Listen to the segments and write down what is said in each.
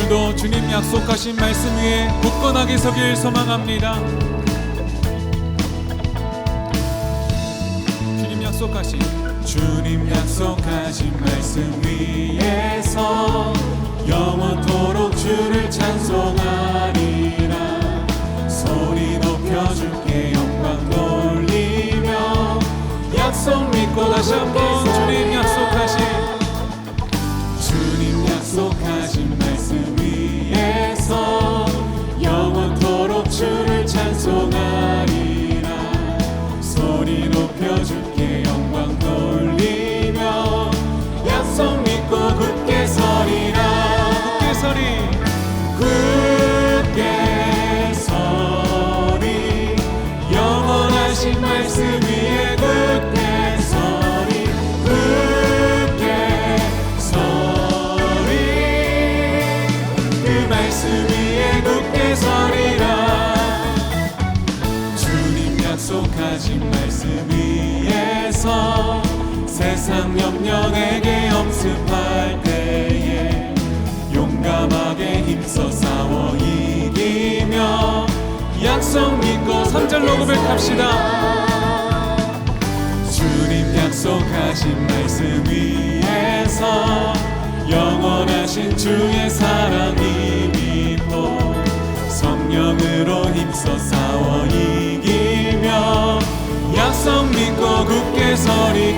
오늘도 주님 약속하신 말씀 위에 굳건하게 서길 소망합니다. 주님 약속하신 말씀 위에서 영원토록 주를 찬송하리라. 소리 높여줄게 영광 돌리며 약속 믿고 다시 한번 주님 약속하신 말씀 위에서 영원토록 주를 찬송하리라. 소리 높여줄게 영광 돌리며 약속 믿고 굳게 서리라. 굳게 서리 영원하신 말씀 위에 굳게 서리. 그 말씀 위에 굳게 서리라. 주님 약속하신 말씀 위에서 세상 염려에게 엄습할 때에 용감하게 힘써 싸워 이기며 약속 믿고 3절로 고백합시다. 주님 약속하신 말씀 위에서 영원하신 주의 사랑이 믿고 성령으로 힘써 싸워 이기며 약속 믿고 굳게 서리.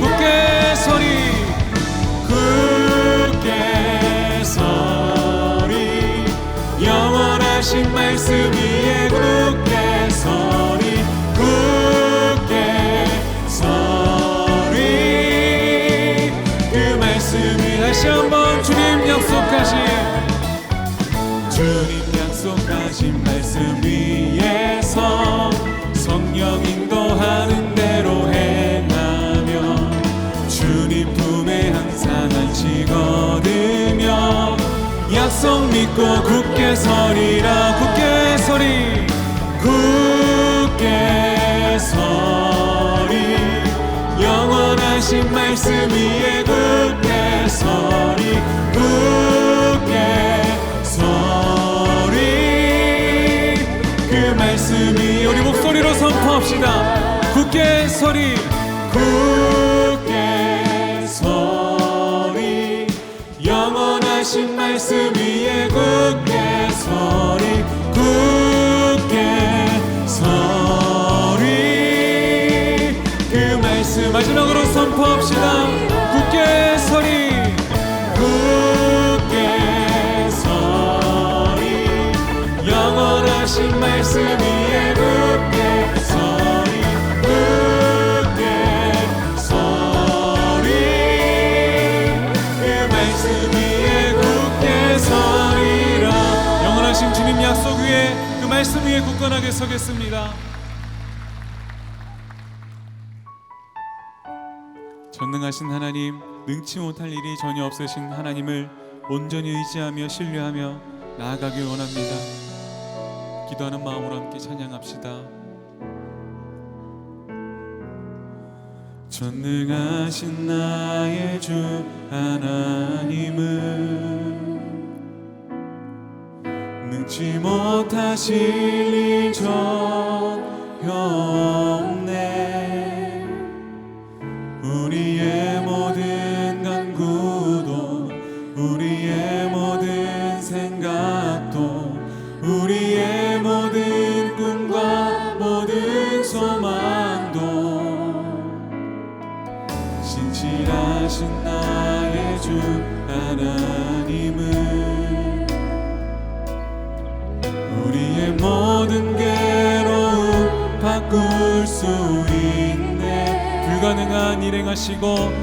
영원하신 말씀 위에 굳게 서리. 그 말씀 위 다시 한번 주님 약속하신 말씀 위에서 성령 인도하는 대로 행하며 주님 품에 항상 안식 얻으며 약속 믿고 굳게 서리라. 영원하신 말씀 위에 굳게 서리. 그 말씀 위에 우리 목소리로 선포합시다. 굳게 서리. 영원하신 말씀 위에 굳게 서리. 그 말씀 마지막으로 선포합시다. 굳게 서리. 영원하신 말씀 위에 굳게 서리. 그 말씀 위에 굳게 서리라. 영원하신 주님 약속 위에 그 말씀 위에 굳건하게 서겠습니다. 전능하신 하나님, 능치 못할 일이 전혀 없으신 하나님을 온전히 의지하며 신뢰하며 나아가길 원합니다. 기도하는 마음으로 함께 찬양합시다. 전능하신 나의 주 하나님은 능치 못하실 일 전혀 없네. 우리의 모든 간구도 우리의 모든 생각도 우리의 모든 꿈과 모든 소망도 신실하신 나의 주 하나님은 우리의 모든 괴로움 바꿀 수 있네. 불가능한 일 행하시고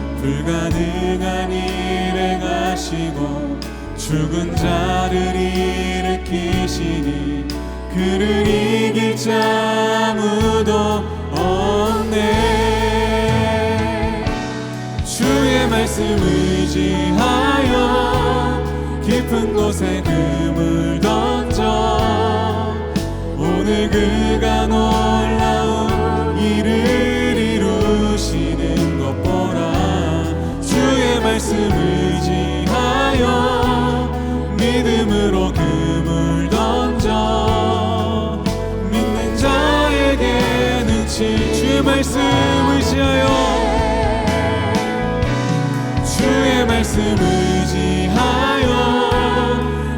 죽은 자를 일으키시니 그를 이길 자 아무도 없네. 주의 말씀 의지하여 깊은 곳에 금을 던져 오늘 그가 놀라운 일을 이루시는 것 보라. 주의 말씀 의지하여 믿음으로 금을 던져 믿는 자에게 능치 주의 말씀 의지하여 주의 말씀 의지하여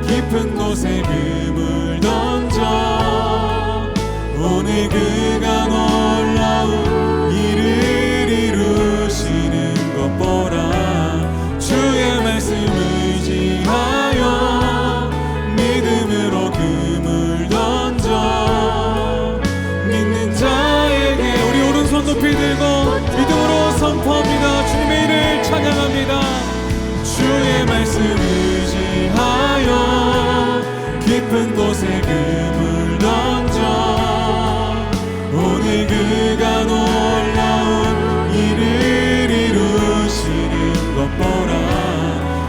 깊은 곳에 금을 던져 오늘 그가 놀라운 일을 이루시는 것 보라 주의 말씀 의지하여 믿음으로 금을 던져 믿는 자에게 우리 오른손 높이 들고 믿음으로 선포합니다. 주님의 일을 찬양합니다. 주의 말씀 의지하여 깊은 곳에 금을 던져 오늘 그가 놀라운 일을 이루시는 것 보라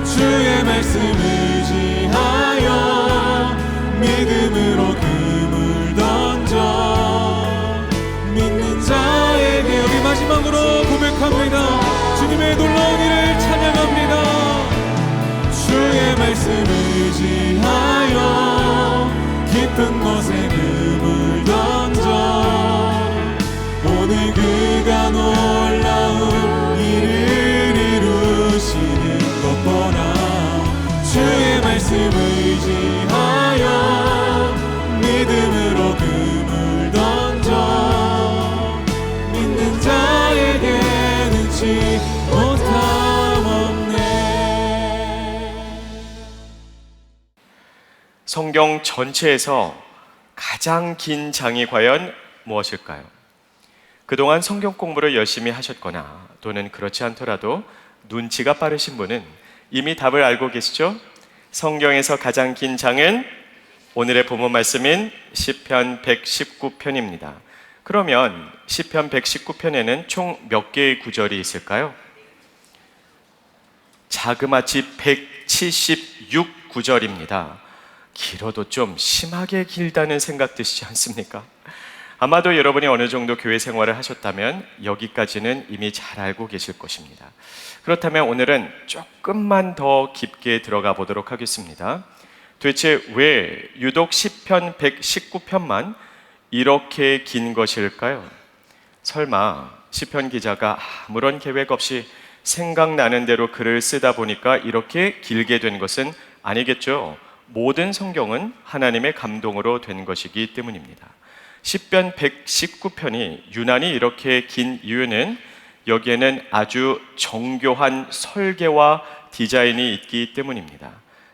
주의 말씀 의지하여 믿음으로 금을 던져 믿는 자에게 우리 마지막으로 고백합니다. 주님의 놀라운 일을 찬양합니다. 주의 말씀 의지하여 깊은 곳에 금을 던져 오늘 그가 놀라운 일을 이루시는 것 보라 주의 말씀 의지하여 믿음으로 금을 던져 믿는 자에게 능치 못함 없네. 성경 전체에서 가장 긴 장이 과연 무엇일까요? 그동안 성경 공부를 열심히 하셨거나 또는 그렇지 않더라도 눈치가 빠르신 분은 이미 답을 알고 계시죠? 성경에서 가장 긴 장은 오늘의 본문 말씀인 시편 119편입니다. 그러면 시편 119편에는 총 몇 개의 구절이 있을까요? 자그마치 176구절입니다. 길어도 좀 심하게 길다는 생각 드시지 않습니까? 아마도 여러분이 어느 정도 교회 생활을 하셨다면 여기까지는 이미 잘 알고 계실 것입니다. 그렇다면 오늘은 조금만 더 깊게 들어가 보도록 하겠습니다. 도대체 왜 유독 시편 119편만 이렇게 긴 것일까요? 설마 시편 기자가 아무런 계획 없이 생각나는 대로 글을 쓰다 보니까 이렇게 길게 된 것은 아니겠죠? 모든 성경은 하나님의 감동으로 된 것이기 때문입니다. 시편 119편이 유난히 이렇게 긴 이유는 여기에는 아주 정교한 설계와 디자인이 있기 때문입니다.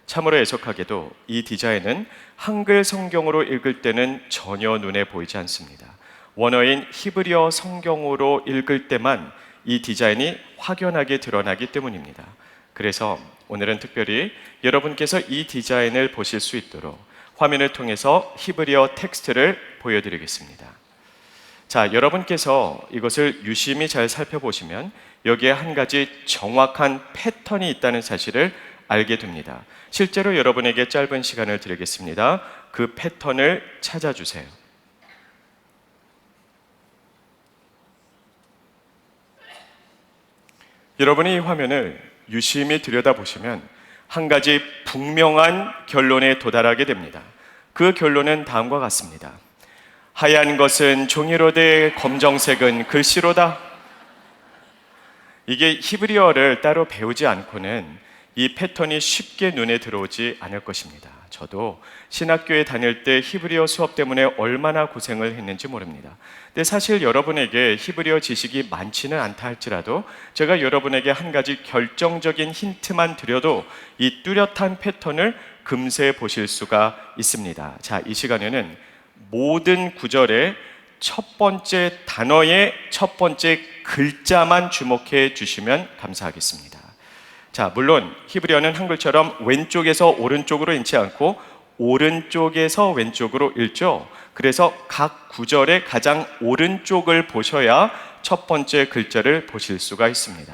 참으로 애석하게도 이 디자인은 한글 성경으로 읽을 때는 전혀 눈에 보이지 않습니다. 원어인 히브리어 성경으로 읽을 때만 이 디자인이 확연하게 드러나기 때문입니다. 그래서 오늘은 특별히 여러분께서 이 디자인을 보실 수 있도록 화면을 통해서 히브리어 텍스트를 보여드리겠습니다. 자, 여러분께서 이것을 유심히 잘 살펴보시면 여기에 한 가지 정확한 패턴이 있다는 사실을 알게 됩니다. 실제로 여러분에게 짧은 시간을 드리겠습니다. 그 패턴을 찾아주세요. 여러분이 이 화면을 유심히 들여다보시면 한 가지 분명한 결론에 도달하게 됩니다. 그 결론은 다음과 같습니다. 하얀 것은 종이로 돼 검정색은 글씨로다. 이게 히브리어를 따로 배우지 않고는 이 패턴이 쉽게 눈에 들어오지 않을 것입니다. 저도 신학교에 다닐 때 히브리어 수업 때문에 얼마나 고생을 했는지 모릅니다. 근데 사실 여러분에게 히브리어 지식이 많지는 않다 할지라도 제가 여러분에게 한 가지 결정적인 힌트만 드려도 이 뚜렷한 패턴을 금세 보실 수가 있습니다. 자, 이 시간에는 모든 구절의 첫 번째 단어의 첫 번째 글자만 주목해 주시면 감사하겠습니다. 자, 물론 히브리어는 한글처럼 왼쪽에서 오른쪽으로 읽지 않고 오른쪽에서 왼쪽으로 읽죠. 그래서 각 구절의 가장 오른쪽을 보셔야 첫 번째 글자를 보실 수가 있습니다.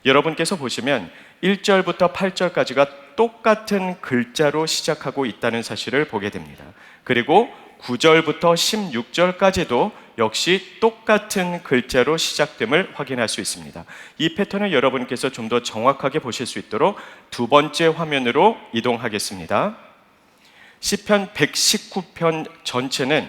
여러분께서 보시면 1절부터 8절까지가 똑같은 글자로 시작하고 있다는 사실을 보게 됩니다. 그리고 9절부터 16절까지도 역시 똑같은 글자로 시작됨을 확인할 수 있습니다. 이 패턴을 여러분께서 좀 더 정확하게 보실 수 있도록 두 번째 화면으로 이동하겠습니다. 시편 119편 전체는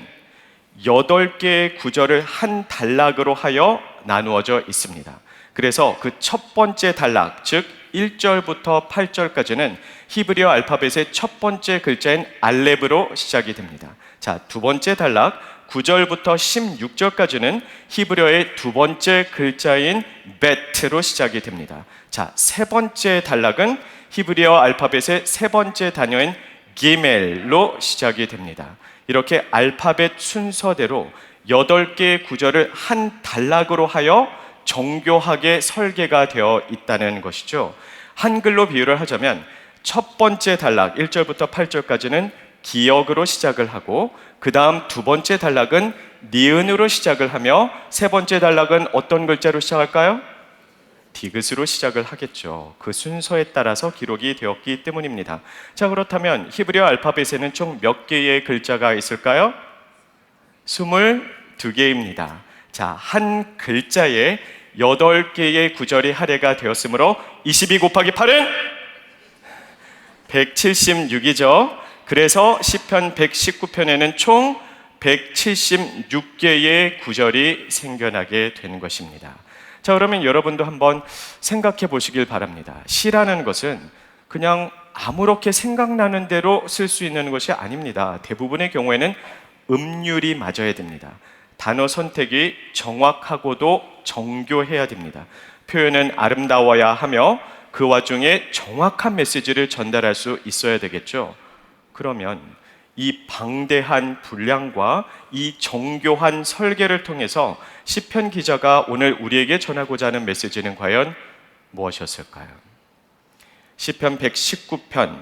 8개의 구절을 한 단락으로 하여 나누어져 있습니다. 그래서 그 첫 번째 단락, 즉 1절부터 8절까지는 히브리어 알파벳의 첫 번째 글자인 알렙으로 시작이 됩니다. 자, 두 번째 단락 9절부터 16절까지는 히브리어의 두 번째 글자인 베트로 시작이 됩니다. 자, 세 번째 단락은 히브리어 알파벳의 세 번째 단어인 기멜로 시작이 됩니다. 이렇게 알파벳 순서대로 8개의 구절을 한 단락으로 하여 정교하게 설계가 되어 있다는 것이죠. 한글로 비유를 하자면 첫 번째 단락 1절부터 8절까지는 기역으로 시작을 하고 그 다음 두 번째 단락은 니은으로 시작을 하며 세 번째 단락은 어떤 글자로 시작할까요? 디귿으로 시작을 하겠죠. 그 순서에 따라서 기록이 되었기 때문입니다. 자, 그렇다면 히브리어 알파벳에는 총 몇 개의 글자가 있을까요? 22개입니다. 자, 한 글자에 8개의 구절이 할애가 되었으므로 22 곱하기 8은 176이죠. 그래서 시편 119편에는 총 176개의 구절이 생겨나게 된 것입니다. 자, 그러면 여러분도 한번 생각해 보시길 바랍니다. 시라는 것은 그냥 아무렇게 생각나는 대로 쓸 수 있는 것이 아닙니다. 대부분의 경우에는 음률이 맞아야 됩니다. 단어 선택이 정확하고도 정교해야 됩니다. 표현은 아름다워야 하며 그 와중에 정확한 메시지를 전달할 수 있어야 되겠죠. 그러면 이 방대한 분량과 이 정교한 설계를 통해서 시편 기자가 오늘 우리에게 전하고자 하는 메시지는 과연 무엇이었을까요? 시편 119편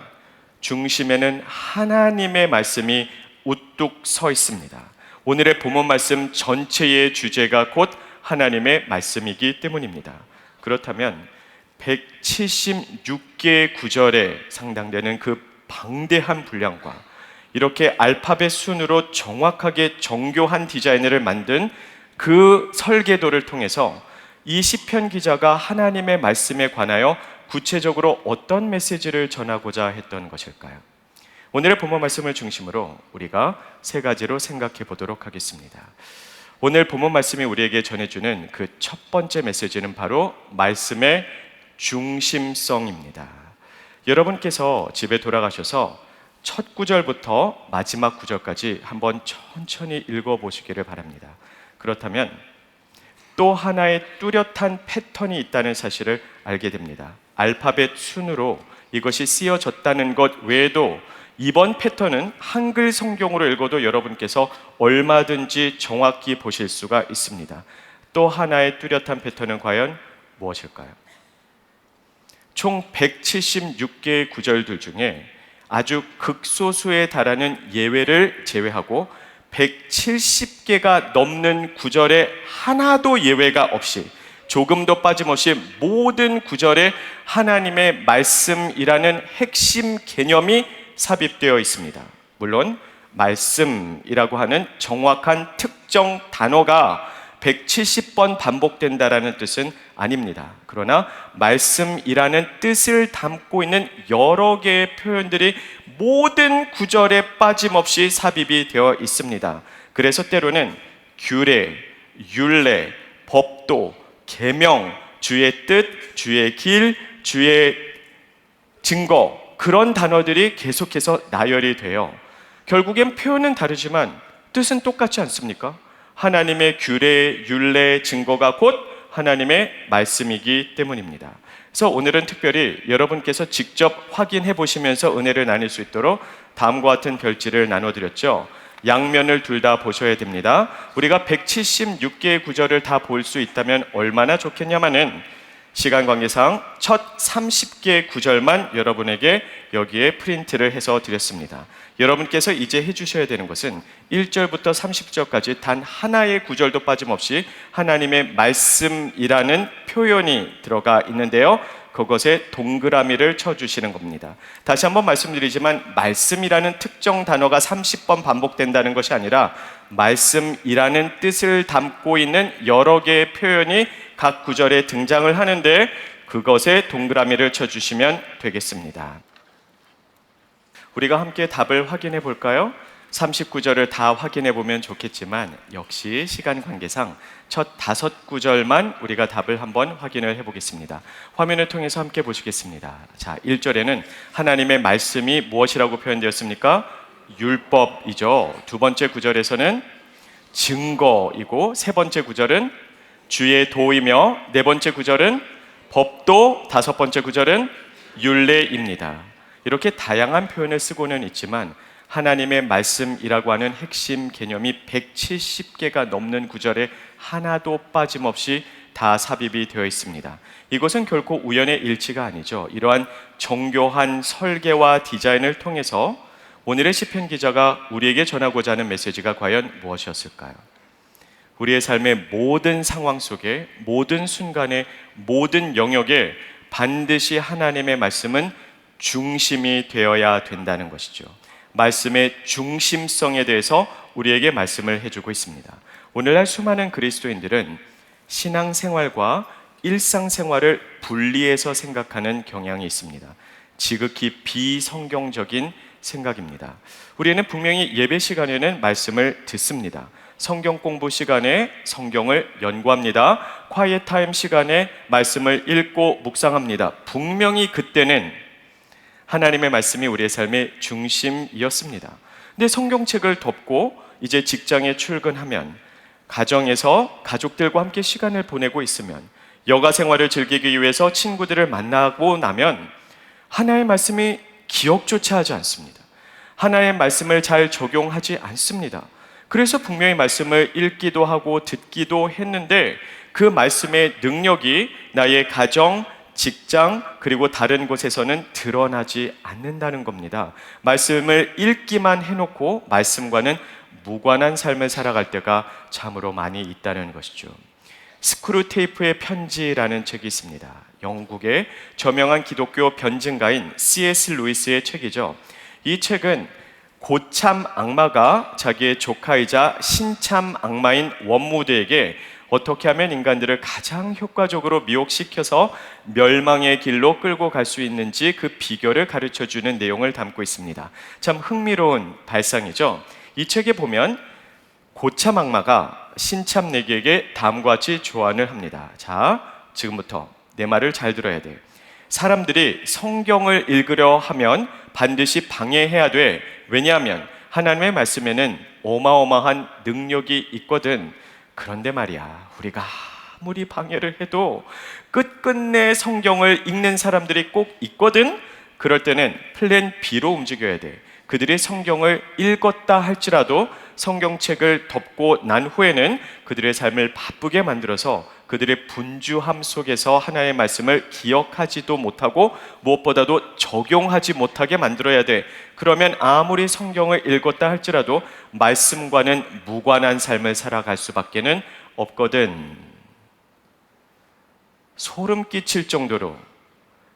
중심에는 하나님의 말씀이 우뚝 서 있습니다. 오늘의 본문 말씀 전체의 주제가 곧 하나님의 말씀이기 때문입니다. 그렇다면 176개의 구절에 상당되는 그 방대한 분량과 이렇게 알파벳 순으로 정확하게 정교한 디자인을 만든 그 설계도를 통해서 이 시편 기자가 하나님의 말씀에 관하여 구체적으로 어떤 메시지를 전하고자 했던 것일까요? 오늘의 본문 말씀을 중심으로 우리가 세 가지로 생각해 보도록 하겠습니다. 오늘 본문 말씀이 우리에게 전해주는 그 첫 번째 메시지는 바로 말씀의 중심성입니다. 여러분께서 집에 돌아가셔서 첫 구절부터 마지막 구절까지 한번 천천히 읽어보시기를 바랍니다. 그렇다면 또 하나의 뚜렷한 패턴이 있다는 사실을 알게 됩니다. 알파벳 순으로 이것이 쓰여졌다는 것 외에도 이번 패턴은 한글 성경으로 읽어도 여러분께서 얼마든지 정확히 보실 수가 있습니다. 또 하나의 뚜렷한 패턴은 과연 무엇일까요? 총 176개의 구절들 중에 아주 극소수에 달하는 예외를 제외하고 170개가 넘는 구절에 하나도 예외가 없이 조금도 빠짐없이 모든 구절에 하나님의 말씀이라는 핵심 개념이 삽입되어 있습니다. 물론 말씀이라고 하는 정확한 특정 단어가 170번 반복된다라는 뜻은 아닙니다. 그러나 말씀이라는 뜻을 담고 있는 여러 개의 표현들이 모든 구절에 빠짐없이 삽입이 되어 있습니다. 그래서 때로는 규례, 율례, 법도, 계명, 주의 뜻, 주의 길, 주의 증거, 그런 단어들이 계속해서 나열이 돼요. 결국엔 표현은 다르지만 뜻은 똑같지 않습니까? 하나님의 규례, 율례, 증거가 곧 하나님의 말씀이기 때문입니다. 그래서 오늘은 특별히 여러분께서 직접 확인해 보시면서 은혜를 나눌 수 있도록 다음과 같은 별지를 나눠드렸죠. 양면을 둘 다 보셔야 됩니다. 우리가 176개의 구절을 다 볼 수 있다면 얼마나 좋겠냐마는 시간 관계상 첫 30개의 구절만 여러분에게 여기에 프린트를 해서 드렸습니다. 여러분께서 이제 해주셔야 되는 것은 1절부터 30절까지 단 하나의 구절도 빠짐없이 하나님의 말씀이라는 표현이 들어가 있는데요. 그것에 동그라미를 쳐주시는 겁니다. 다시 한번 말씀드리지만 말씀이라는 특정 단어가 30번 반복된다는 것이 아니라 말씀이라는 뜻을 담고 있는 여러 개의 표현이 각 구절에 등장을 하는데 그것에 동그라미를 쳐주시면 되겠습니다. 우리가 함께 답을 확인해 볼까요? 39절을 다 확인해 보면 좋겠지만 역시 시간 관계상 첫 5구절만 우리가 답을 한번 확인을 해 보겠습니다. 화면을 통해서 함께 보시겠습니다. 자, 1절에는 하나님의 말씀이 무엇이라고 표현되었습니까? 율법이죠. 두 번째 구절에서는 증거이고, 세 번째 구절은 주의 도이며, 네 번째 구절은 법도, 다섯 번째 구절은 율례입니다. 이렇게 다양한 표현을 쓰고는 있지만 하나님의 말씀이라고 하는 핵심 개념이 170개가 넘는 구절에 하나도 빠짐없이 다 삽입이 되어 있습니다. 이것은 결코 우연의 일치가 아니죠. 이러한 정교한 설계와 디자인을 통해서 오늘의 시편 기자가 우리에게 전하고자 하는 메시지가 과연 무엇이었을까요? 우리의 삶의 모든 상황 속에, 모든 순간에, 모든 영역에 반드시 하나님의 말씀은 중심이 되어야 된다는 것이죠. 말씀의 중심성에 대해서 우리에게 말씀을 해주고 있습니다. 오늘날 수많은 그리스도인들은 신앙생활과 일상생활을 분리해서 생각하는 경향이 있습니다. 지극히 비성경적인 생각입니다. 우리는 분명히 예배 시간에는 말씀을 듣습니다. 성경 공부 시간에 성경을 연구합니다. 콰이엇 타임 시간에 말씀을 읽고 묵상합니다. 분명히 그때는 하나님의 말씀이 우리의 삶의 중심이었습니다. 근데 성경책을 덮고 이제 직장에 출근하면, 가정에서 가족들과 함께 시간을 보내고 있으면, 여가 생활을 즐기기 위해서 친구들을 만나고 나면 하나님의 말씀이 기억조차 하지 않습니다. 하나님의 말씀을 잘 적용하지 않습니다. 그래서 분명히 말씀을 읽기도 하고 듣기도 했는데 그 말씀의 능력이 나의 가정, 직장, 그리고 다른 곳에서는 드러나지 않는다는 겁니다. 말씀을 읽기만 해놓고 말씀과는 무관한 삶을 살아갈 때가 참으로 많이 있다는 것이죠. 스크루테이프의 편지라는 책이 있습니다. 영국의 저명한 기독교 변증가인 C.S. 루이스의 책이죠. 이 책은 고참 악마가 자기의 조카이자 신참 악마인 원무드에게 어떻게 하면 인간들을 가장 효과적으로 미혹시켜서 멸망의 길로 끌고 갈 수 있는지 그 비결을 가르쳐주는 내용을 담고 있습니다. 참 흥미로운 발상이죠. 이 책에 보면 고참 악마가 신참 내기에게 다음과 같이 조언을 합니다. 자, 지금부터 내 말을 잘 들어야 돼. 사람들이 성경을 읽으려 하면 반드시 방해해야 돼. 왜냐하면 하나님의 말씀에는 어마어마한 능력이 있거든. 그런데 말이야, 우리가 아무리 방해를 해도 끝끝내 성경을 읽는 사람들이 꼭 있거든. 그럴 때는 플랜 B로 움직여야 돼. 그들이 성경을 읽었다 할지라도 성경책을 덮고 난 후에는 그들의 삶을 바쁘게 만들어서 그들의 분주함 속에서 하나님의 말씀을 기억하지도 못하고 무엇보다도 적용하지 못하게 만들어야 돼. 그러면 아무리 성경을 읽었다 할지라도 말씀과는 무관한 삶을 살아갈 수밖에는 없거든. 소름 끼칠 정도로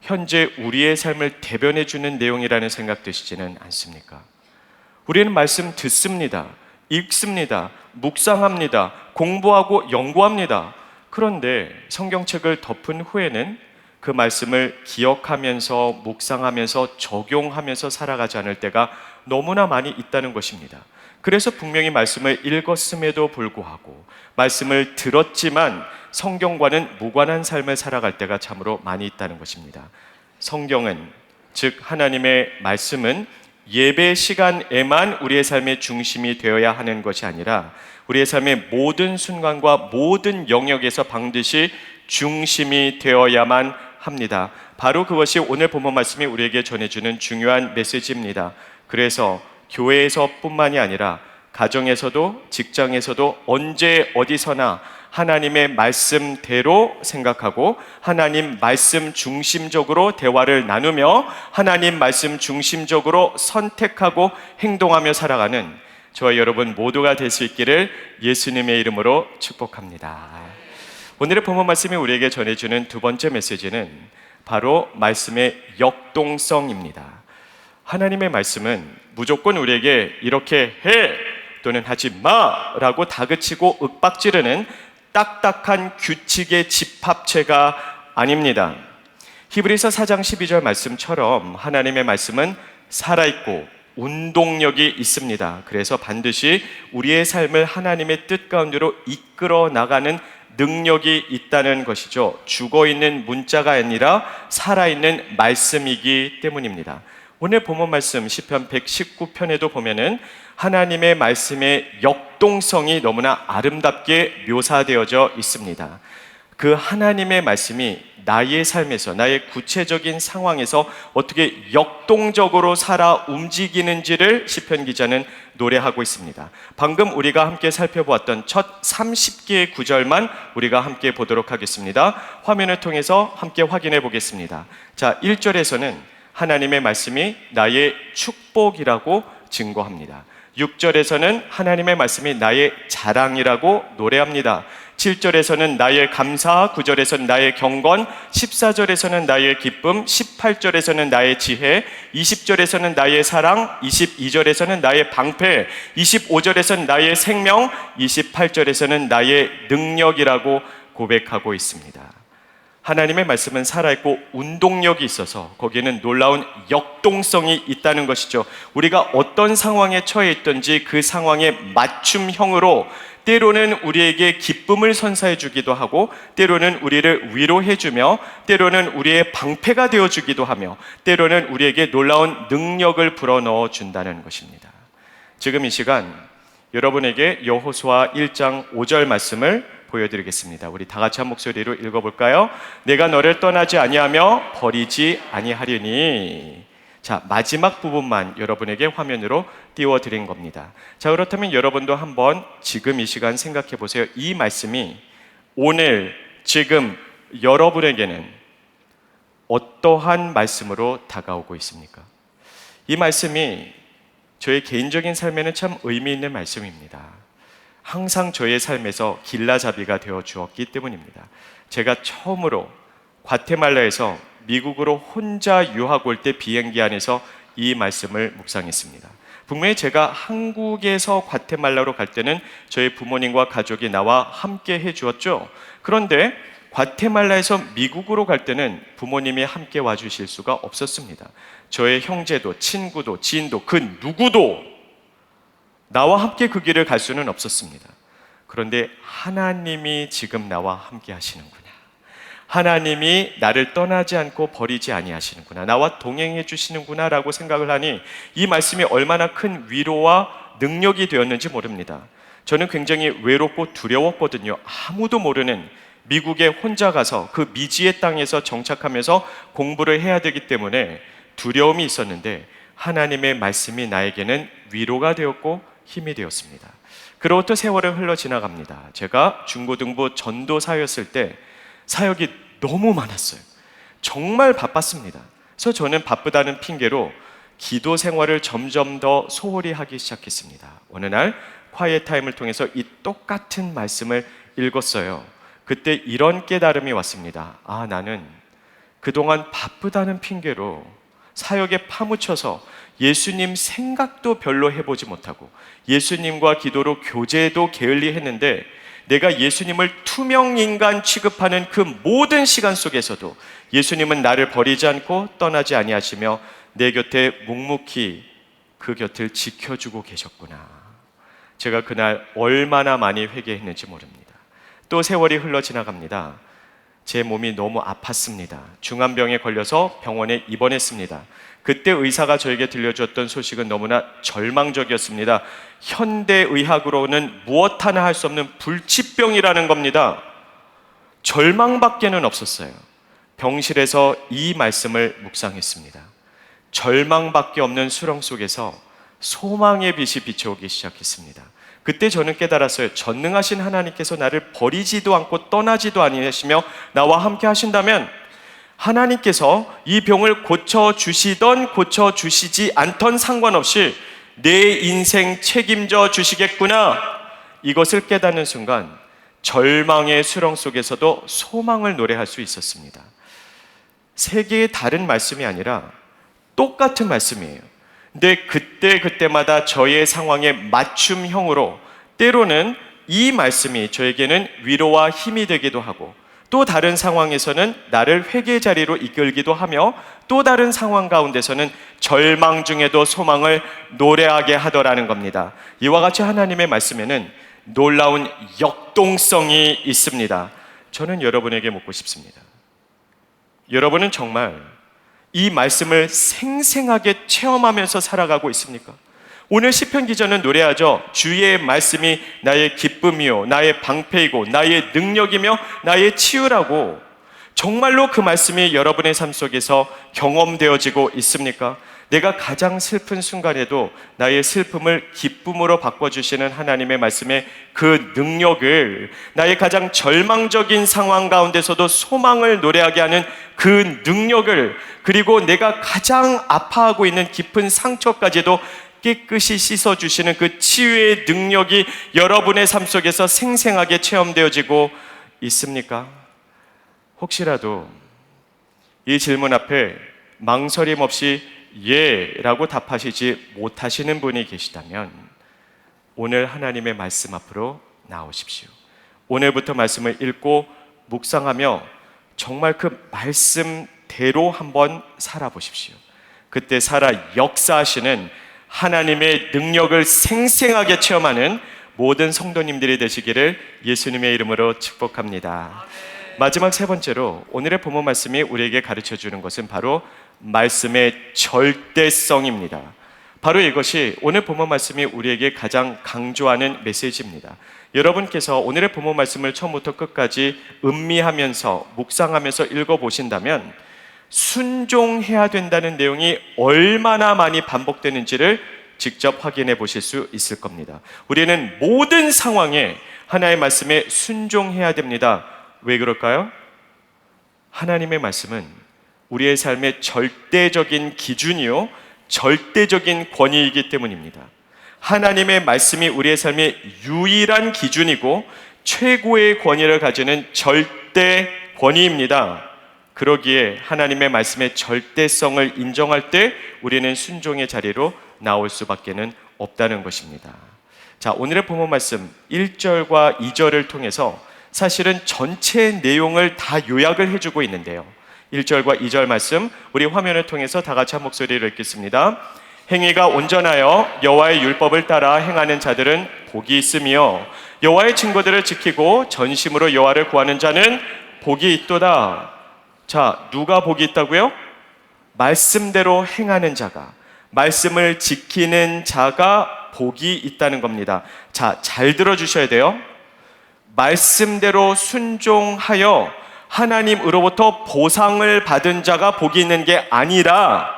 현재 우리의 삶을 대변해 주는 내용이라는 생각 드시지는 않습니까? 우리는 말씀 듣습니다. 읽습니다. 묵상합니다. 공부하고 연구합니다. 그런데 성경책을 덮은 후에는 그 말씀을 기억하면서 묵상하면서 적용하면서 살아가지 않을 때가 너무나 많이 있다는 것입니다. 그래서 분명히 말씀을 읽었음에도 불구하고 말씀을 들었지만 성경과는 무관한 삶을 살아갈 때가 참으로 많이 있다는 것입니다. 성경은, 즉 하나님의 말씀은 예배 시간에만 우리의 삶의 중심이 되어야 하는 것이 아니라 우리의 삶의 모든 순간과 모든 영역에서 반드시 중심이 되어야만 합니다. 바로 그것이 오늘 본문 말씀이 우리에게 전해주는 중요한 메시지입니다. 그래서 교회에서뿐만이 아니라 가정에서도 직장에서도 언제 어디서나 하나님의 말씀대로 생각하고 하나님 말씀 중심적으로 대화를 나누며 하나님 말씀 중심적으로 선택하고 행동하며 살아가는 저와 여러분 모두가 될 수 있기를 예수님의 이름으로 축복합니다. 오늘의 본문 말씀이 우리에게 전해주는 두 번째 메시지는 바로 말씀의 역동성입니다. 하나님의 말씀은 무조건 우리에게 이렇게 해 또는 하지 마라고 다그치고 윽박지르는 딱딱한 규칙의 집합체가 아닙니다. 히브리서 4장 12절 말씀처럼 하나님의 말씀은 살아있고 운동력이 있습니다. 그래서 반드시 우리의 삶을 하나님의 뜻 가운데로 이끌어 나가는 능력이 있다는 것이죠. 죽어있는 문자가 아니라 살아있는 말씀이기 때문입니다. 오늘 본문 말씀 시편 119편에도 보면은 하나님의 말씀의 역동성이 너무나 아름답게 묘사되어져 있습니다. 그 하나님의 말씀이 나의 삶에서, 나의 구체적인 상황에서 어떻게 역동적으로 살아 움직이는지를 시편 기자는 노래하고 있습니다. 방금 우리가 함께 살펴보았던 첫 30개의 구절만 우리가 함께 보도록 하겠습니다. 화면을 통해서 함께 확인해 보겠습니다. 자, 1절에서는 하나님의 말씀이 나의 축복이라고 증거합니다. 6절에서는 하나님의 말씀이 나의 자랑이라고 노래합니다. 7절에서는 나의 감사, 9절에서는 나의 경건, 14절에서는 나의 기쁨, 18절에서는 나의 지혜, 20절에서는 나의 사랑, 22절에서는 나의 방패, 25절에서는 나의 생명, 28절에서는 나의 능력이라고 고백하고 있습니다. 하나님의 말씀은 살아있고 운동력이 있어서 거기에는 놀라운 역동성이 있다는 것이죠. 우리가 어떤 상황에 처해 있든지 그 상황에 맞춤형으로 때로는 우리에게 기쁨을 선사해 주기도 하고, 때로는 우리를 위로해 주며, 때로는 우리의 방패가 되어 주기도 하며, 때로는 우리에게 놀라운 능력을 불어넣어 준다는 것입니다. 지금 이 시간 여러분에게 여호수아 1장 5절 말씀을 보여드리겠습니다. 우리 다 같이 한 목소리로 읽어볼까요? 내가 너를 떠나지 아니하며 버리지 아니하리니. 자, 마지막 부분만 여러분에게 화면으로 띄워드린 겁니다. 자, 그렇다면 여러분도 한번 지금 이 시간 생각해 보세요. 이 말씀이 오늘 지금 여러분에게는 어떠한 말씀으로 다가오고 있습니까? 이 말씀이 저의 개인적인 삶에는 참 의미 있는 말씀입니다. 항상 저의 삶에서 길라잡이가 되어 주었기 때문입니다. 제가 처음으로 과테말라에서 미국으로 혼자 유학 올 때 비행기 안에서 이 말씀을 묵상했습니다. 분명히 제가 한국에서 과테말라로 갈 때는 저희 부모님과 가족이 나와 함께 해주었죠. 그런데 과테말라에서 미국으로 갈 때는 부모님이 함께 와주실 수가 없었습니다. 저의 형제도 친구도 지인도 그 누구도 나와 함께 그 길을 갈 수는 없었습니다. 그런데 하나님이 지금 나와 함께 하시는구나. 하나님이 나를 떠나지 않고 버리지 아니하시는구나. 나와 동행해 주시는구나 라고 생각을 하니 이 말씀이 얼마나 큰 위로와 능력이 되었는지 모릅니다. 저는 굉장히 외롭고 두려웠거든요. 아무도 모르는 미국에 혼자 가서 그 미지의 땅에서 정착하면서 공부를 해야 되기 때문에 두려움이 있었는데 하나님의 말씀이 나에게는 위로가 되었고 힘이 되었습니다. 그로부터 세월이 흘러 지나갑니다. 제가 중고등부 전도사였을 때 사역이 너무 많았어요. 정말 바빴습니다. 그래서 저는 바쁘다는 핑계로 기도 생활을 점점 더 소홀히 하기 시작했습니다. 어느 날 콰이엇 타임을 통해서 이 똑같은 말씀을 읽었어요. 그때 이런 깨달음이 왔습니다. 아, 나는 그동안 바쁘다는 핑계로 사역에 파묻혀서 예수님 생각도 별로 해보지 못하고 예수님과 기도로 교제도 게을리 했는데 내가 예수님을 투명인간 취급하는 그 모든 시간 속에서도 예수님은 나를 버리지 않고 떠나지 아니하시며 내 곁에 묵묵히 그 곁을 지켜주고 계셨구나. 제가 그날 얼마나 많이 회개했는지 모릅니다. 또 세월이 흘러 지나갑니다. 제 몸이 너무 아팠습니다. 중환병에 걸려서 병원에 입원했습니다. 그때 의사가 저에게 들려주었던 소식은 너무나 절망적이었습니다. 현대의학으로는 무엇 하나 할 수 없는 불치병이라는 겁니다. 절망밖에는 없었어요. 병실에서 이 말씀을 묵상했습니다. 절망밖에 없는 수렁 속에서 소망의 빛이 비춰오기 시작했습니다. 그때 저는 깨달았어요. 전능하신 하나님께서 나를 버리지도 않고 떠나지도 아니하시며 나와 함께 하신다면 하나님께서 이 병을 고쳐주시던 고쳐주시지 않던 상관없이 내 인생 책임져 주시겠구나. 이것을 깨닫는 순간 절망의 수렁 속에서도 소망을 노래할 수 있었습니다. 세 개의 다른 말씀이 아니라 똑같은 말씀이에요. 근데 그때마다 저의 상황에 맞춤형으로 때로는 이 말씀이 저에게는 위로와 힘이 되기도 하고 또 다른 상황에서는 나를 회개 자리로 이끌기도 하며 또 다른 상황 가운데서는 절망 중에도 소망을 노래하게 하더라는 겁니다. 이와 같이 하나님의 말씀에는 놀라운 역동성이 있습니다. 저는 여러분에게 묻고 싶습니다. 여러분은 정말 이 말씀을 생생하게 체험하면서 살아가고 있습니까? 오늘 시편 기자는 노래하죠. 주의 말씀이 나의 기쁨이요 나의 방패이고 나의 능력이며 나의 치유라고. 정말로 그 말씀이 여러분의 삶 속에서 경험되어지고 있습니까? 내가 가장 슬픈 순간에도 나의 슬픔을 기쁨으로 바꿔주시는 하나님의 말씀의 그 능력을, 나의 가장 절망적인 상황 가운데서도 소망을 노래하게 하는 그 능력을, 그리고 내가 가장 아파하고 있는 깊은 상처까지도 깨끗이 씻어주시는 그 치유의 능력이 여러분의 삶 속에서 생생하게 체험되어지고 있습니까? 혹시라도 이 질문 앞에 망설임 없이 예라고 답하시지 못하시는 분이 계시다면 오늘 하나님의 말씀 앞으로 나오십시오. 오늘부터 말씀을 읽고 묵상하며 정말 그 말씀대로 한번 살아보십시오. 그때 살아 역사하시는 하나님의 능력을 생생하게 체험하는 모든 성도님들이 되시기를 예수님의 이름으로 축복합니다. 마지막 세 번째로 오늘의 본문 말씀이 우리에게 가르쳐주는 것은 바로 말씀의 절대성입니다. 바로 이것이 오늘 본문 말씀이 우리에게 가장 강조하는 메시지입니다. 여러분께서 오늘의 본문 말씀을 처음부터 끝까지 음미하면서 묵상하면서 읽어보신다면 순종해야 된다는 내용이 얼마나 많이 반복되는지를 직접 확인해 보실 수 있을 겁니다. 우리는 모든 상황에 하나님의 말씀에 순종해야 됩니다. 왜 그럴까요? 하나님의 말씀은 우리의 삶의 절대적인 기준이요 절대적인 권위이기 때문입니다. 하나님의 말씀이 우리의 삶의 유일한 기준이고 최고의 권위를 가지는 절대 권위입니다. 그러기에 하나님의 말씀의 절대성을 인정할 때 우리는 순종의 자리로 나올 수밖에는 없다는 것입니다. 자, 오늘의 본문 말씀 1절과 2절을 통해서 사실은 전체 내용을 다 요약을 해주고 있는데요. 1절과 2절 말씀 우리 화면을 통해서 다 같이 한 목소리로 읽겠습니다. 행위가 온전하여 여호와의 율법을 따라 행하는 자들은 복이 있으며 여호와의 증거들을 지키고 전심으로 여호와를 구하는 자는 복이 있도다. 자, 누가 복이 있다고요? 말씀대로 행하는 자가, 말씀을 지키는 자가 복이 있다는 겁니다. 자, 잘 들어주셔야 돼요. 말씀대로 순종하여 하나님으로부터 보상을 받은 자가 복이 있는 게 아니라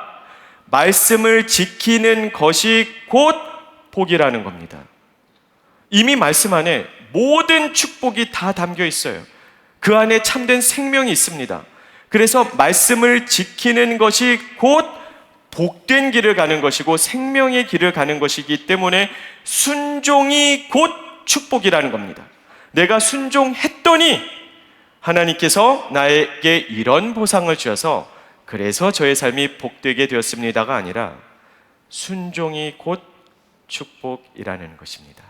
말씀을 지키는 것이 곧 복이라는 겁니다. 이미 말씀 안에 모든 축복이 다 담겨 있어요. 그 안에 참된 생명이 있습니다. 그래서 말씀을 지키는 것이 곧 복된 길을 가는 것이고 생명의 길을 가는 것이기 때문에 순종이 곧 축복이라는 겁니다. 내가 순종했더니 하나님께서 나에게 이런 보상을 주셔서 그래서 저의 삶이 복되게 되었습니다가 아니라 순종이 곧 축복이라는 것입니다.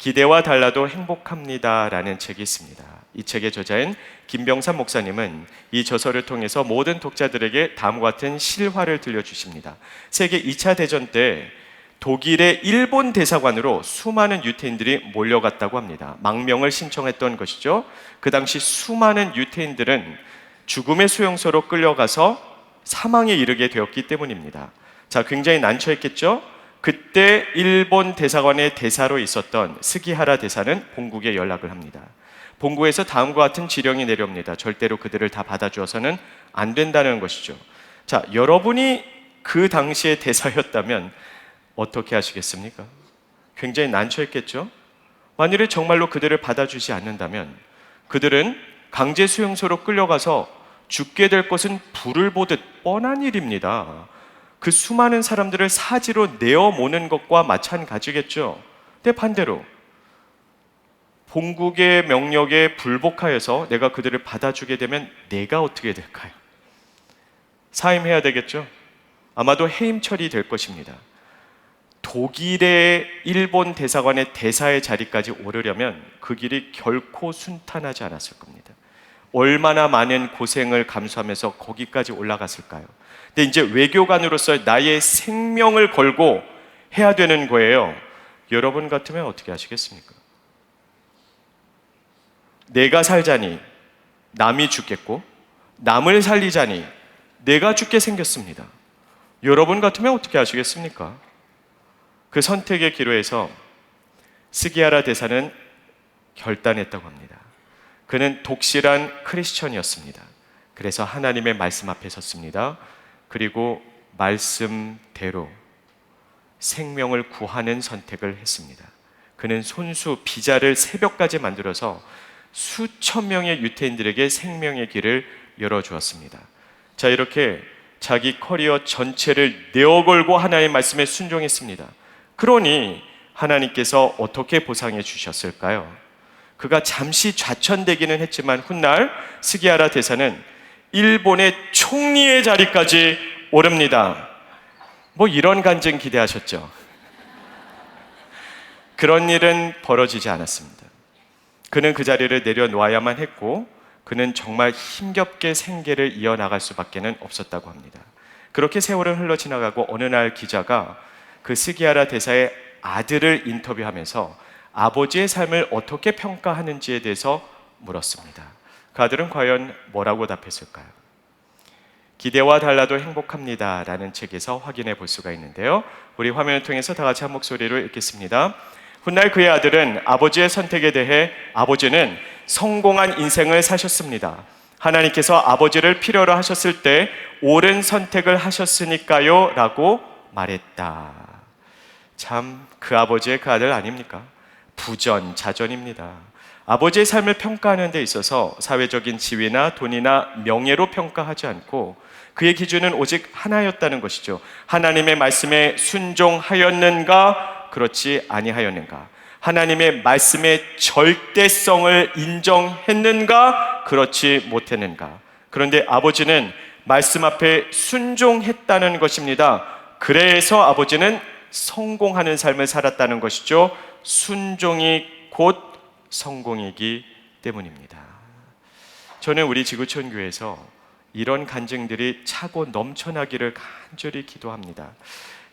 기대와 달라도 행복합니다라는 책이 있습니다. 이 책의 저자인 김병삼 목사님은 이 저서를 통해서 모든 독자들에게 다음과 같은 실화를 들려주십니다. 세계 2차 대전 때 독일의 일본 대사관으로 수많은 유태인들이 몰려갔다고 합니다. 망명을 신청했던 것이죠. 그 당시 수많은 유태인들은 죽음의 수용소로 끌려가서 사망에 이르게 되었기 때문입니다. 자, 굉장히 난처했겠죠? 그때 일본 대사관의 대사로 있었던 스기하라 대사는 본국에 연락을 합니다. 본국에서 다음과 같은 지령이 내려옵니다. 절대로 그들을 다 받아주어서는 안 된다는 것이죠. 자, 여러분이 그 당시의 대사였다면 어떻게 하시겠습니까? 굉장히 난처했겠죠? 만일에 정말로 그들을 받아주지 않는다면 그들은 강제 수용소로 끌려가서 죽게 될 것은 불을 보듯 뻔한 일입니다. 그 수많은 사람들을 사지로 내어모는 것과 마찬가지겠죠. 근데 반대로 본국의 명령에 불복하여서 내가 그들을 받아주게 되면 내가 어떻게 될까요? 사임해야 되겠죠? 아마도 해임 처리될 것입니다. 독일의 일본 대사관의 대사의 자리까지 오르려면 그 길이 결코 순탄하지 않았을 겁니다. 얼마나 많은 고생을 감수하면서 거기까지 올라갔을까요? 근데 이제 외교관으로서 나의 생명을 걸고 해야 되는 거예요. 여러분 같으면 어떻게 하시겠습니까? 내가 살자니 남이 죽겠고, 남을 살리자니 내가 죽게 생겼습니다. 여러분 같으면 어떻게 하시겠습니까? 그 선택의 기로에서 스기야라 대사는 결단했다고 합니다. 그는 독실한 크리스천이었습니다. 그래서 하나님의 말씀 앞에 섰습니다. 그리고 말씀대로 생명을 구하는 선택을 했습니다. 그는 손수 비자를 새벽까지 만들어서 수천 명의 유태인들에게 생명의 길을 열어주었습니다. 자, 이렇게 자기 커리어 전체를 내어걸고 하나님의 말씀에 순종했습니다. 그러니 하나님께서 어떻게 보상해 주셨을까요? 그가 잠시 좌천되기는 했지만 훗날 스기야라 대사는 일본의 총리의 자리까지 오릅니다. 뭐 이런 간증 기대하셨죠? 그런 일은 벌어지지 않았습니다. 그는 그 자리를 내려놓아야만 했고, 그는 정말 힘겹게 생계를 이어나갈 수밖에 없었다고 합니다. 그렇게 세월은 흘러 지나가고 어느 날 기자가 그 스기야라 대사의 아들을 인터뷰하면서 아버지의 삶을 어떻게 평가하는지에 대해서 물었습니다. 그 아들은 과연 뭐라고 답했을까요? 기대와 달라도 행복합니다 라는 책에서 확인해 볼 수가 있는데요. 우리 화면을 통해서 다 같이 한 목소리로 읽겠습니다. 훗날 그의 아들은 아버지의 선택에 대해 아버지는 성공한 인생을 사셨습니다. 하나님께서 아버지를 필요로 하셨을 때 옳은 선택을 하셨으니까요 라고 말했다. 참 그 아버지의 그 아들 아닙니까? 부전자전입니다. 아버지의 삶을 평가하는 데 있어서 사회적인 지위나 돈이나 명예로 평가하지 않고 그의 기준은 오직 하나였다는 것이죠. 하나님의 말씀에 순종하였는가? 그렇지 아니하였는가? 하나님의 말씀의 절대성을 인정했는가? 그렇지 못했는가? 그런데 아버지는 말씀 앞에 순종했다는 것입니다. 그래서 아버지는 성공하는 삶을 살았다는 것이죠. 순종이 곧 성공이기 때문입니다. 저는 우리 지구촌 교회에서 이런 간증들이 차고 넘쳐나기를 간절히 기도합니다.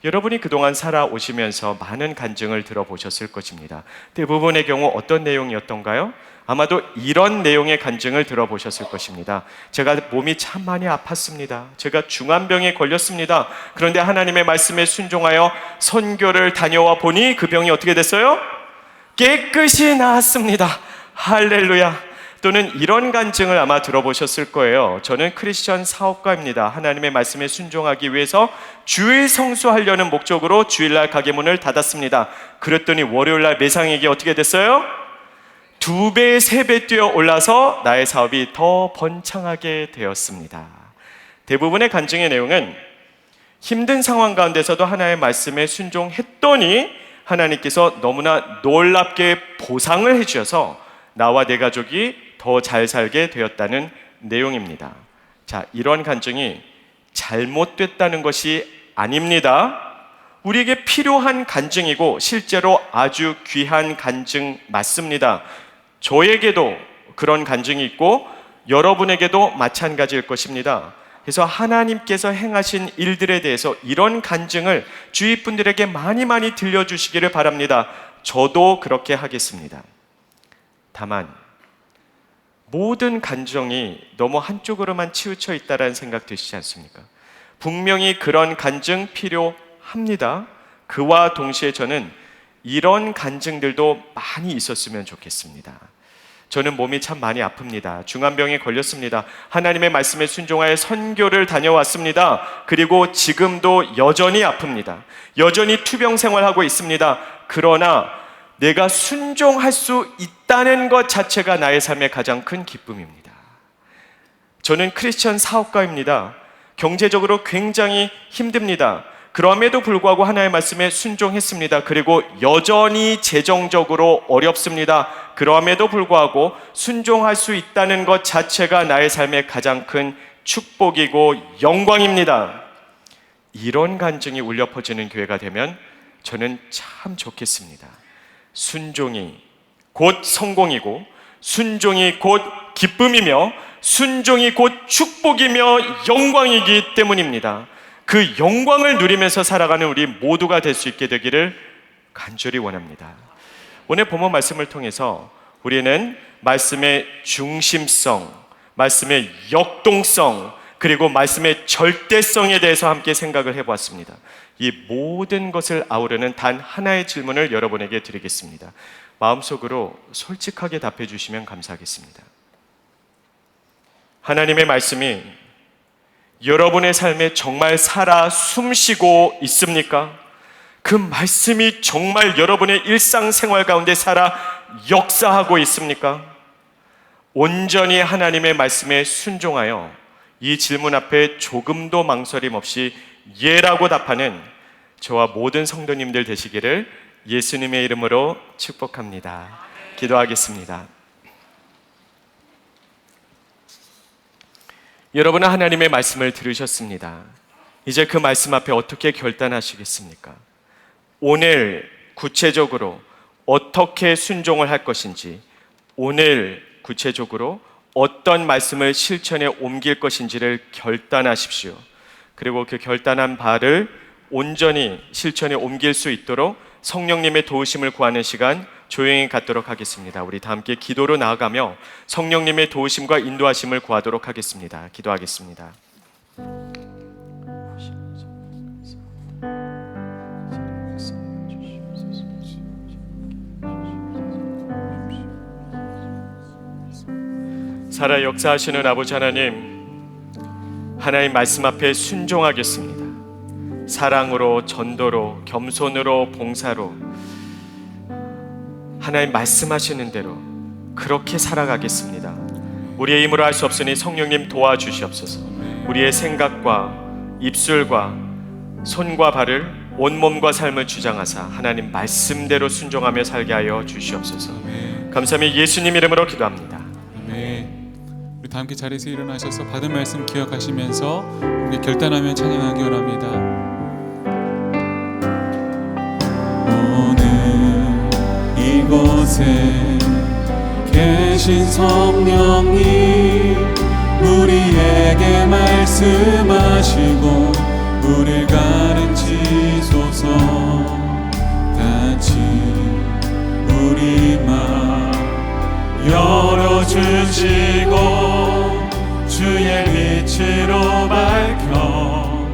여러분이 그동안 살아오시면서 많은 간증을 들어보셨을 것입니다. 대부분의 경우 어떤 내용이었던가요? 아마도 이런 내용의 간증을 들어보셨을 것입니다. 제가 몸이 참 많이 아팠습니다. 제가 중환병에 걸렸습니다. 그런데 하나님의 말씀에 순종하여 선교를 다녀와 보니 그 병이 어떻게 됐어요? 깨끗이 나았습니다. 할렐루야. 또는 이런 간증을 아마 들어보셨을 거예요. 저는 크리스천 사업가입니다. 하나님의 말씀에 순종하기 위해서 주일 성수하려는 목적으로 주일날 가게 문을 닫았습니다. 그랬더니 월요일날 매상액이 어떻게 됐어요? 2배, 3배 뛰어 올라서 나의 사업이 더 번창하게 되었습니다. 대부분의 간증의 내용은 힘든 상황 가운데서도 하나님의 말씀에 순종했더니 하나님께서 너무나 놀랍게 보상을 해주셔서 나와 내 가족이 더 잘 살게 되었다는 내용입니다. 자, 이런 간증이 잘못됐다는 것이 아닙니다. 우리에게 필요한 간증이고 실제로 아주 귀한 간증 맞습니다. 저에게도 그런 간증이 있고 여러분에게도 마찬가지일 것입니다. 그래서 하나님께서 행하신 일들에 대해서 이런 간증을 주위 분들에게 많이 들려주시기를 바랍니다. 저도 그렇게 하겠습니다. 다만 모든 간증이 너무 한쪽으로만 치우쳐 있다는 생각 드시지 않습니까? 분명히 그런 간증 필요합니다. 그와 동시에 저는 이런 간증들도 많이 있었으면 좋겠습니다. 저는 몸이 참 많이 아픕니다. 중환병에 걸렸습니다. 하나님의 말씀에 순종하여 선교를 다녀왔습니다. 그리고 지금도 여전히 아픕니다. 여전히 투병 생활하고 있습니다. 그러나 내가 순종할 수 있다는 것 자체가 나의 삶의 가장 큰 기쁨입니다. 저는 크리스천 사업가입니다. 경제적으로 굉장히 힘듭니다. 그럼에도 불구하고 하나님의 말씀에 순종했습니다. 그리고 여전히 재정적으로 어렵습니다. 그럼에도 불구하고 순종할 수 있다는 것 자체가 나의 삶의 가장 큰 축복이고 영광입니다. 이런 간증이 울려 퍼지는 교회가 되면 저는 참 좋겠습니다. 순종이 곧 성공이고 순종이 곧 기쁨이며 순종이 곧 축복이며 영광이기 때문입니다. 그 영광을 누리면서 살아가는 우리 모두가 될 수 있게 되기를 간절히 원합니다. 오늘 본문 말씀을 통해서 우리는 말씀의 중심성, 말씀의 역동성, 그리고 말씀의 절대성에 대해서 함께 생각을 해보았습니다. 이 모든 것을 아우르는 단 하나의 질문을 여러분에게 드리겠습니다. 마음속으로 솔직하게 답해 주시면 감사하겠습니다. 하나님의 말씀이 여러분의 삶에 정말 살아 숨쉬고 있습니까? 그 말씀이 정말 여러분의 일상생활 가운데 살아 역사하고 있습니까? 온전히 하나님의 말씀에 순종하여 이 질문 앞에 조금도 망설임 없이 예라고 답하는 저와 모든 성도님들 되시기를 예수님의 이름으로 축복합니다. 기도하겠습니다. 여러분은 하나님의 말씀을 들으셨습니다. 이제 그 말씀 앞에 어떻게 결단하시겠습니까? 오늘 구체적으로 어떻게 순종을 할 것인지, 오늘 구체적으로 어떤 말씀을 실천에 옮길 것인지를 결단하십시오. 그리고 그 결단한 바를 온전히 실천에 옮길 수 있도록 성령님의 도우심을 구하는 시간 조용히 갖도록 하겠습니다. 우리 다 함께 기도로 나아가며 성령님의 도우심과 인도하심을 구하도록 하겠습니다. 기도하겠습니다. 살아 역사하시는 아버지 하나님, 하나님 말씀 앞에 순종하겠습니다. 사랑으로, 전도로, 겸손으로, 봉사로 하나님 말씀하시는 대로 그렇게 살아가겠습니다. 우리의 힘으로 할 수 없으니 성령님 도와주시옵소서. 우리의 생각과 입술과 손과 발을 온몸과 삶을 주장하사 하나님 말씀대로 순종하며 살게 하여 주시옵소서. 감사하며 예수님 이름으로 기도합니다. 우리 다 함께 자리에서 일어나셔서 받은 말씀 기억하시면서 우리 결단하며 찬양하기 원합니다. 오늘 이곳에 계신 성령님, 우리에게 말씀하시고 우리를 가르치소서. 같이 우리 마음 열어주시고 주의 빛으로 밝혀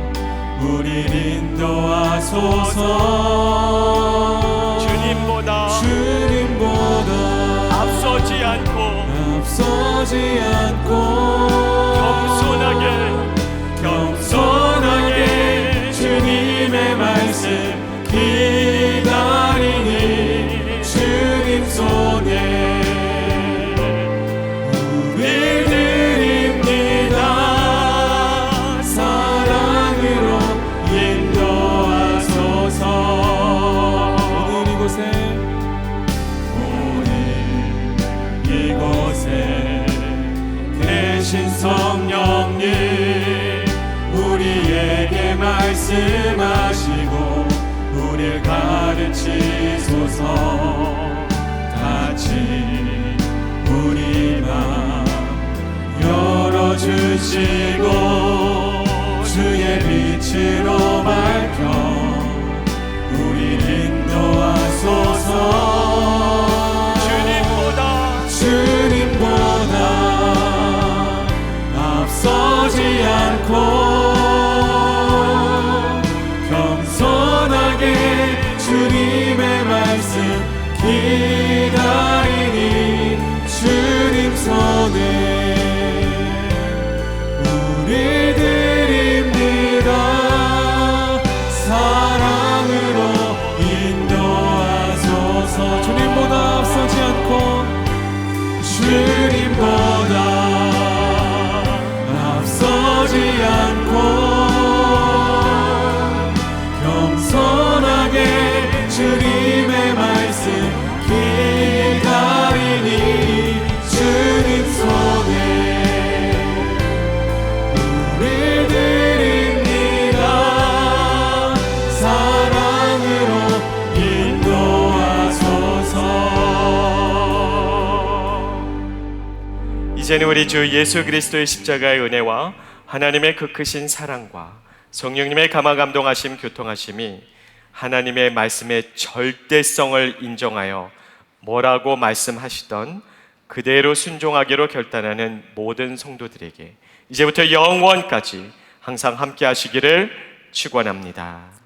우리를 인도하소서. 주님보다 앞서지 않고 겸손하게 주님의 말씀 기다리니 주님 손에 성령님, 우리에게 말씀하시고 우리를 가르치소서. 같이 우리 마음 열어주시고 주의 빛으로 밝혀 우리를 인도하소서. 주님보다 앞서지 않고 겸손하게 주님의 말씀 기다리니 주님 손에 우리 드립니다. 사랑으로 인도하소서. 주님보다 앞서지 않고 주님보다 앞서지 않고 겸손하게 주님의 말씀 이제는 우리 주 예수 그리스도의 십자가의 은혜와 하나님의 그 크신 사랑과 성령님의 감화 감동하심 교통하심이 하나님의 말씀의 절대성을 인정하여 뭐라고 말씀하시던 그대로 순종하기로 결단하는 모든 성도들에게 이제부터 영원까지 항상 함께 하시기를 축원합니다.